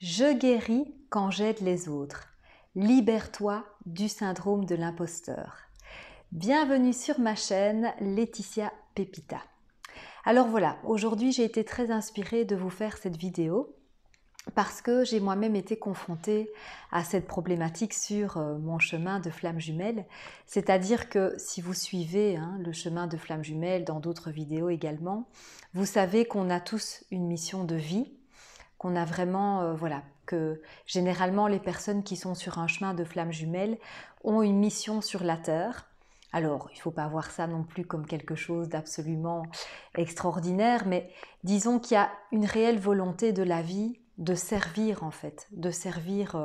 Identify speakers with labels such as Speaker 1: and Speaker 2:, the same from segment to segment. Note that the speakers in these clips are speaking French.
Speaker 1: Je guéris quand j'aide les autres. Libère-toi du syndrome de l'imposteur. Bienvenue sur ma chaîne Laetitia Pepita. Alors voilà, aujourd'hui j'ai été très inspirée de vous faire cette vidéo parce que j'ai moi-même été confrontée à cette problématique sur mon chemin de flamme jumelle. C'est-à-dire que si vous suivez le chemin de flamme jumelle dans d'autres vidéos également, vous savez qu'on a tous une mission de vie, qu'on a vraiment, que généralement les personnes qui sont sur un chemin de flamme jumelle ont une mission sur la Terre. Alors, il ne faut pas voir ça non plus comme quelque chose d'absolument extraordinaire, mais disons qu'il y a une réelle volonté de la vie de servir en fait, de servir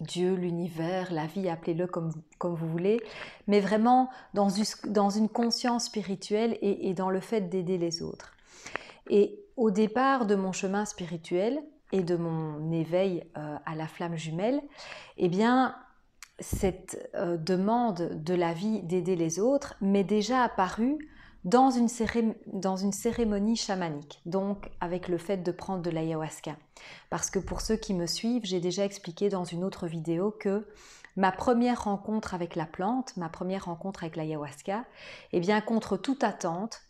Speaker 1: Dieu, l'univers, la vie, appelez-le comme vous voulez, mais vraiment dans une conscience spirituelle et dans le fait d'aider les autres. Et au départ de mon chemin spirituel et de mon éveil à la flamme jumelle, eh bien, cette demande de la vie d'aider les autres m'est déjà apparue dans une cérémonie chamanique, donc avec le fait de prendre de l'ayahuasca. Parce que pour ceux qui me suivent, j'ai déjà expliqué dans une autre vidéo que ma première rencontre avec la plante, ma première rencontre avec l'ayahuasca, eh bien, contre toute attente,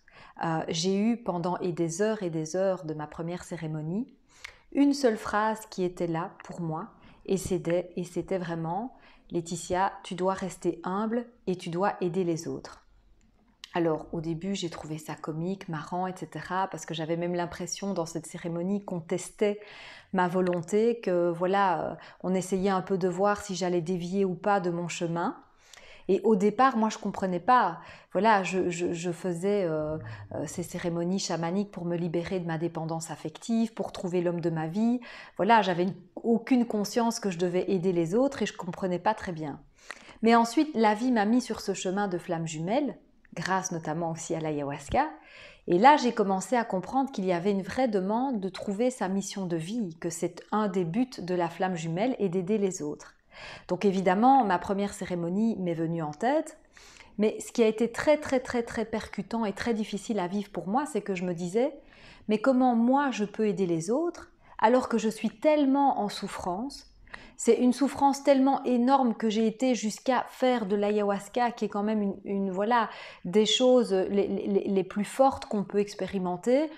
Speaker 1: j'ai eu pendant des heures de ma première cérémonie une seule phrase qui était là pour moi et c'était vraiment « Laetitia, tu dois rester humble et tu dois aider les autres ». Alors au début j'ai trouvé ça comique, marrant, etc. parce que j'avais même l'impression dans cette cérémonie qu'on testait ma volonté, que voilà, on essayait un peu de voir si j'allais dévier ou pas de mon chemin. Et au départ, moi, je ne comprenais pas. Voilà, je faisais ces cérémonies chamaniques pour me libérer de ma dépendance affective, pour trouver l'homme de ma vie. Voilà, j'avais aucune conscience que je devais aider les autres et je ne comprenais pas très bien. Mais ensuite, la vie m'a mis sur ce chemin de flamme jumelle, grâce notamment aussi à l'ayahuasca. Et là, j'ai commencé à comprendre qu'il y avait une vraie demande de trouver sa mission de vie, que c'est un des buts de la flamme jumelle et d'aider les autres. Donc évidemment, ma première cérémonie m'est venue en tête, mais ce qui a été très percutant et très difficile à vivre pour moi, c'est que je me disais, mais comment moi je peux aider les autres alors que je suis tellement en souffrance? C'est une souffrance tellement énorme que j'ai été jusqu'à faire de l'ayahuasca, qui est quand même voilà, des choses les plus fortes qu'on peut expérimenter.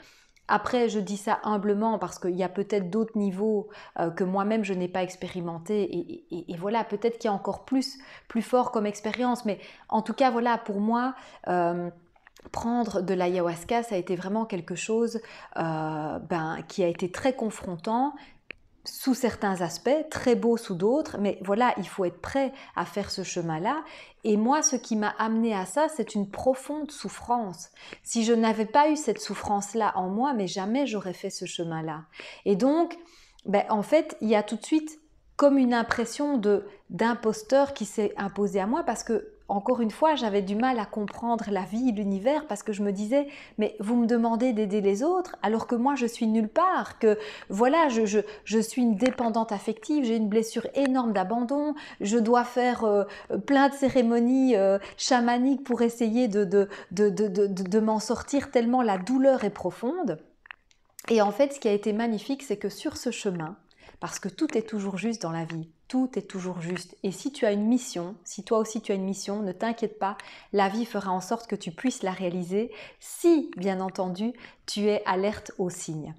Speaker 1: Après, je dis ça humblement parce qu'il y a peut-être d'autres niveaux que moi-même je n'ai pas expérimenté et voilà, peut-être qu'il y a encore plus fort comme expérience, mais en tout cas, voilà, pour moi, prendre de l'ayahuasca, ça a été vraiment quelque chose qui a été très confrontant, sous certains aspects, très beau sous d'autres, mais voilà, il faut être prêt à faire ce chemin-là. Et moi, ce qui m'a amené à ça, c'est une profonde souffrance. Si je n'avais pas eu cette souffrance-là en moi, mais jamais j'aurais fait ce chemin-là. Et donc, en fait, il y a tout de suite comme une impression d'imposteur qui s'est imposée à moi parce que, encore une fois, j'avais du mal à comprendre la vie, l'univers, parce que je me disais, mais vous me demandez d'aider les autres alors que moi je suis nulle part, que voilà, je suis une dépendante affective, j'ai une blessure énorme d'abandon, je dois faire plein de cérémonies chamaniques pour essayer de m'en sortir tellement la douleur est profonde. Et en fait, ce qui a été magnifique, c'est que sur ce chemin, parce que tout est toujours juste dans la vie, tout est toujours juste. Et si tu as une mission, si toi aussi tu as une mission, ne t'inquiète pas, la vie fera en sorte que tu puisses la réaliser si, bien entendu, tu es alerte aux signes.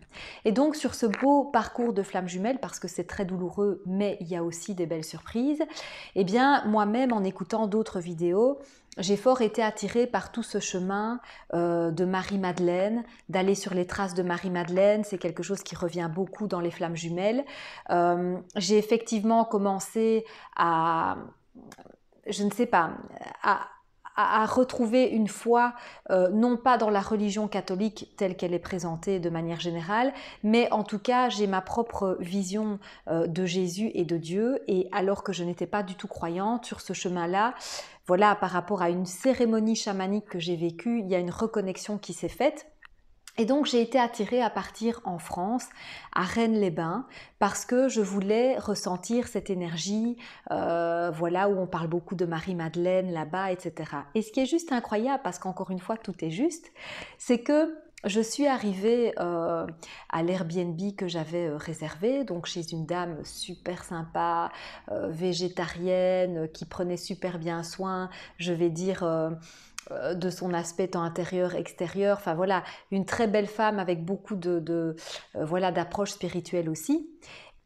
Speaker 1: Et donc sur ce beau parcours de flamme jumelle, parce que c'est très douloureux, mais il y a aussi des belles surprises, eh bien moi-même en écoutant d'autres vidéos, j'ai fort été attirée par tout ce chemin de Marie-Madeleine, d'aller sur les traces de Marie-Madeleine, c'est quelque chose qui revient beaucoup dans les flammes jumelles. J'ai effectivement commencé à, je ne sais pas, à retrouver une foi, non pas dans la religion catholique telle qu'elle est présentée de manière générale, mais en tout cas j'ai ma propre vision de Jésus et de Dieu, et alors que je n'étais pas du tout croyante sur ce chemin-là, voilà, par rapport à une cérémonie chamanique que j'ai vécue, il y a une reconnexion qui s'est faite. Et donc j'ai été attirée à partir en France, à Rennes-les-Bains, parce que je voulais ressentir cette énergie, voilà, où on parle beaucoup de Marie-Madeleine là-bas, etc. Et ce qui est juste incroyable, parce qu'encore une fois tout est juste, c'est que je suis arrivée à l'Airbnb que j'avais réservé, donc chez une dame super sympa, végétarienne, qui prenait super bien soin, je vais dire, de son aspect tant intérieur, extérieur. Enfin voilà, une très belle femme avec beaucoup voilà, d'approche spirituelle aussi.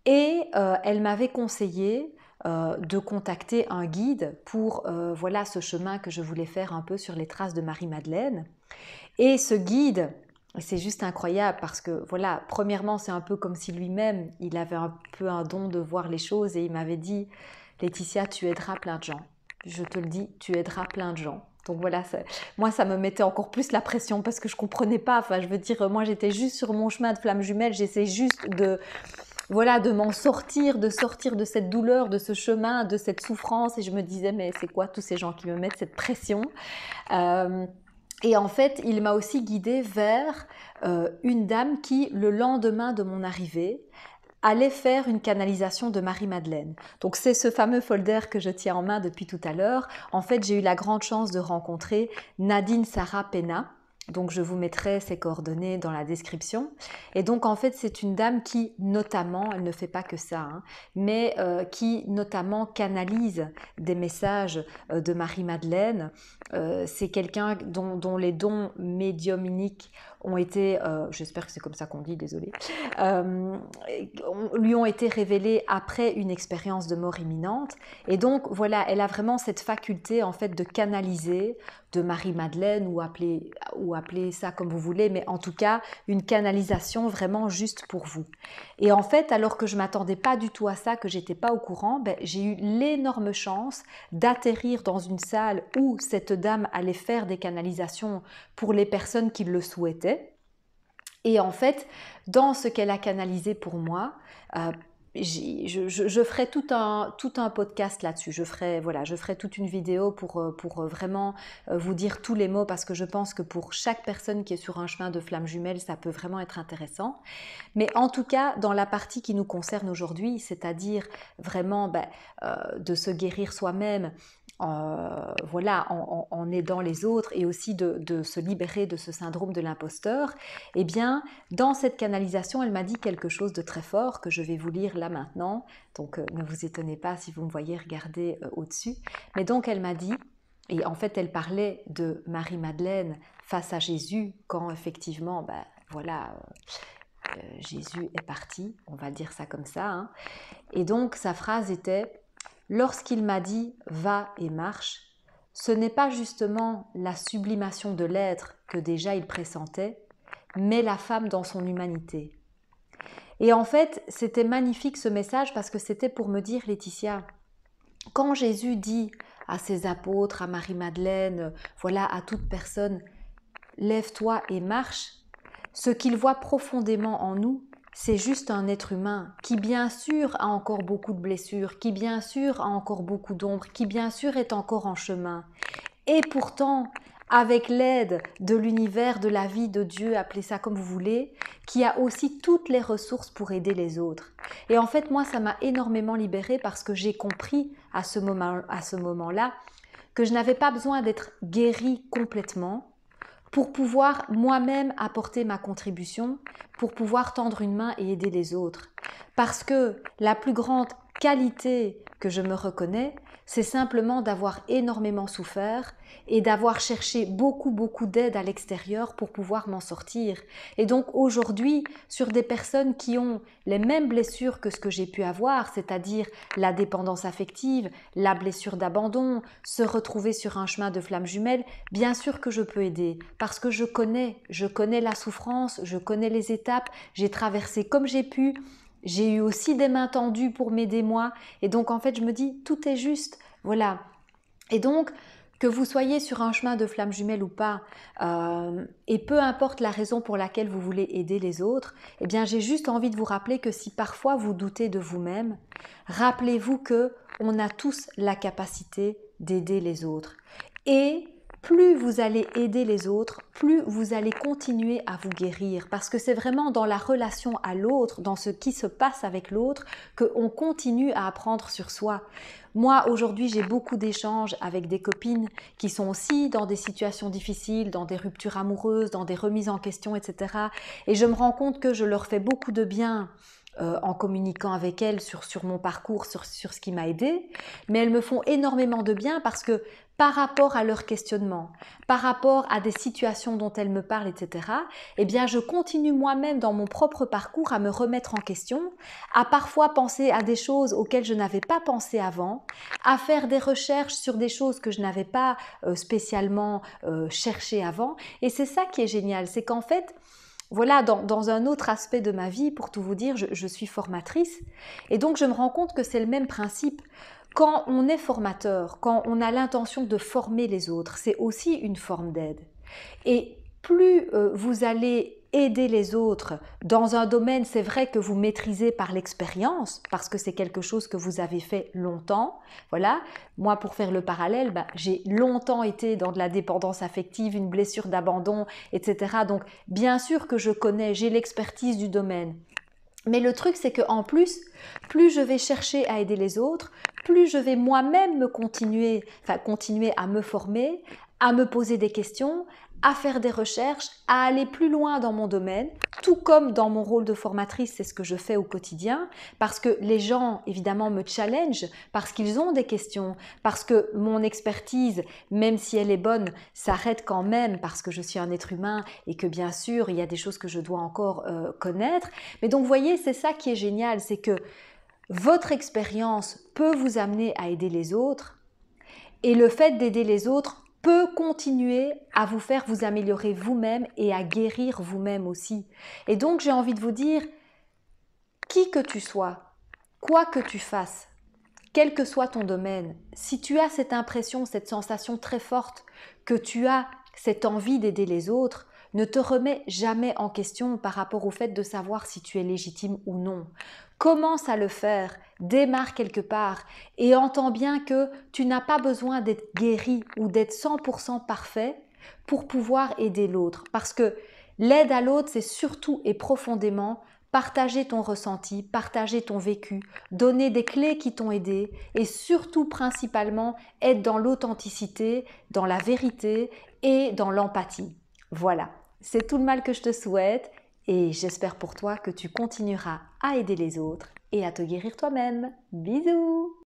Speaker 1: Et elle m'avait conseillé de contacter un guide pour voilà, ce chemin que je voulais faire un peu sur les traces de Marie-Madeleine. Et ce guide, c'est juste incroyable parce que, voilà, premièrement, c'est un peu comme si lui-même, il avait un peu un don de voir les choses et il m'avait dit, Laetitia, tu aideras plein de gens. Je te le dis, tu aideras plein de gens. Donc voilà, moi, ça me mettait encore plus la pression parce que je ne comprenais pas. Enfin, je veux dire, moi, j'étais juste sur mon chemin de flamme jumelle. J'essayais juste voilà, de m'en sortir, de sortir de cette douleur, de ce chemin, de cette souffrance. Et je me disais, mais c'est quoi tous ces gens qui me mettent cette pression Et en fait, il m'a aussi guidée vers une dame qui, le lendemain de mon arrivée, allait faire une canalisation de Marie-Madeleine. Donc c'est ce fameux folder que je tiens en main depuis tout à l'heure. En fait, j'ai eu la grande chance de rencontrer Nadine Sarah Pena. Donc je vous mettrai ses coordonnées dans la description. Et donc en fait c'est une dame qui notamment, elle ne fait pas que ça, hein, mais qui notamment canalise des messages de Marie-Madeleine. C'est quelqu'un dont les dons médiumniques ont été, j'espère que c'est comme ça qu'on dit, désolée, lui ont été révélés après une expérience de mort imminente. Et donc voilà, elle a vraiment cette faculté en fait de canaliser de Marie-Madeleine ou appeler ça comme vous voulez, mais en tout cas une canalisation vraiment juste pour vous. Et en fait, alors que je ne m'attendais pas du tout à ça, que j'étais pas au courant, j'ai eu l'énorme chance d'atterrir dans une salle où cette dame allait faire des canalisations pour les personnes qui le souhaitaient. Et en fait, dans ce qu'elle a canalisé pour moi, je ferai tout un podcast là-dessus. Je ferai toute une vidéo pour vraiment vous dire tous les mots parce que je pense que pour chaque personne qui est sur un chemin de flamme jumelle, ça peut vraiment être intéressant. Mais en tout cas, dans la partie qui nous concerne aujourd'hui, c'est-à-dire vraiment de se guérir soi-même, voilà, en aidant les autres et aussi de se libérer de ce syndrome de l'imposteur, eh bien, dans cette canalisation, elle m'a dit quelque chose de très fort que je vais vous lire là maintenant. Donc, ne vous étonnez pas si vous me voyez regarder au-dessus. Mais donc, elle m'a dit, et en fait, elle parlait de Marie-Madeleine face à Jésus quand effectivement, voilà, Jésus est parti, on va dire ça comme ça. Hein. Et donc, sa phrase était « Lorsqu'il m'a dit « va et marche », ce n'est pas justement la sublimation de l'être que déjà il pressentait, mais la femme dans son humanité. Et en fait, c'était magnifique ce message parce que c'était pour me dire, Laetitia, quand Jésus dit à ses apôtres, à Marie-Madeleine, voilà, à toute personne, lève-toi et marche, ce qu'il voit profondément en nous, c'est juste un être humain qui bien sûr a encore beaucoup de blessures, qui bien sûr a encore beaucoup d'ombre, qui bien sûr est encore en chemin. Et pourtant, avec l'aide de l'univers, de la vie, de Dieu, appelez ça comme vous voulez, qui a aussi toutes les ressources pour aider les autres. Et en fait, moi, ça m'a énormément libérée parce que j'ai compris à ce moment-là que je n'avais pas besoin d'être guérie complètement pour pouvoir moi-même apporter ma contribution, pour pouvoir tendre une main et aider les autres. Parce que la plus grande qualité que je me reconnais, c'est simplement d'avoir énormément souffert et d'avoir cherché beaucoup d'aide à l'extérieur pour pouvoir m'en sortir. Et donc aujourd'hui, sur des personnes qui ont les mêmes blessures que ce que j'ai pu avoir, c'est-à-dire la dépendance affective, la blessure d'abandon, se retrouver sur un chemin de flamme jumelle, bien sûr que je peux aider parce que je connais la souffrance, je connais les étapes, j'ai traversé comme j'ai pu. J'ai eu aussi des mains tendues pour m'aider moi. Et donc, en fait, je me dis, tout est juste. Voilà. Et donc, que vous soyez sur un chemin de flamme jumelle ou pas, et peu importe la raison pour laquelle vous voulez aider les autres, eh bien, j'ai juste envie de vous rappeler que si parfois vous doutez de vous-même, rappelez-vous qu'on a tous la capacité d'aider les autres. Et plus vous allez aider les autres, plus vous allez continuer à vous guérir. Parce que c'est vraiment dans la relation à l'autre, dans ce qui se passe avec l'autre, qu'on continue à apprendre sur soi. Moi, aujourd'hui, j'ai beaucoup d'échanges avec des copines qui sont aussi dans des situations difficiles, dans des ruptures amoureuses, dans des remises en question, etc. Et je me rends compte que je leur fais beaucoup de bien en communiquant avec elles sur mon parcours, sur ce qui m'a aidée, mais elles me font énormément de bien parce que par rapport à leurs questionnements, par rapport à des situations dont elles me parlent, etc., eh bien, je continue moi-même dans mon propre parcours à me remettre en question, à parfois penser à des choses auxquelles je n'avais pas pensé avant, à faire des recherches sur des choses que je n'avais pas spécialement cherchées avant. Et c'est ça qui est génial, c'est qu'en fait, voilà, dans un autre aspect de ma vie, pour tout vous dire, je suis formatrice et donc je me rends compte que c'est le même principe. Quand on est formateur, quand on a l'intention de former les autres, c'est aussi une forme d'aide. Et plus vous allez aider les autres dans un domaine, c'est vrai que vous maîtrisez par l'expérience, parce que c'est quelque chose que vous avez fait longtemps. Voilà, moi pour faire le parallèle, j'ai longtemps été dans de la dépendance affective, une blessure d'abandon, etc. Donc bien sûr que je connais, j'ai l'expertise du domaine. Mais le truc, c'est qu'en plus je vais chercher à aider les autres, plus je vais moi-même continuer à me former, à me poser des questions, à faire des recherches, à aller plus loin dans mon domaine, tout comme dans mon rôle de formatrice, c'est ce que je fais au quotidien, parce que les gens, évidemment, me challengent, parce qu'ils ont des questions, parce que mon expertise, même si elle est bonne, s'arrête quand même, parce que je suis un être humain et que bien sûr, il y a des choses que je dois encore connaître. Mais donc, vous voyez, c'est ça qui est génial, c'est que votre expérience peut vous amener à aider les autres et le fait d'aider les autres peut continuer à vous faire vous améliorer vous-même et à guérir vous-même aussi. Et donc, j'ai envie de vous dire, qui que tu sois, quoi que tu fasses, quel que soit ton domaine, si tu as cette impression, cette sensation très forte que tu as cette envie d'aider les autres, ne te remets jamais en question par rapport au fait de savoir si tu es légitime ou non. Commence à le faire, démarre quelque part et entends bien que tu n'as pas besoin d'être guéri ou d'être 100% parfait pour pouvoir aider l'autre. Parce que l'aide à l'autre, c'est surtout et profondément partager ton ressenti, partager ton vécu, donner des clés qui t'ont aidé et surtout principalement être dans l'authenticité, dans la vérité et dans l'empathie. Voilà, c'est tout le mal que je te souhaite et j'espère pour toi que tu continueras à aider les autres et à te guérir toi-même. Bisous!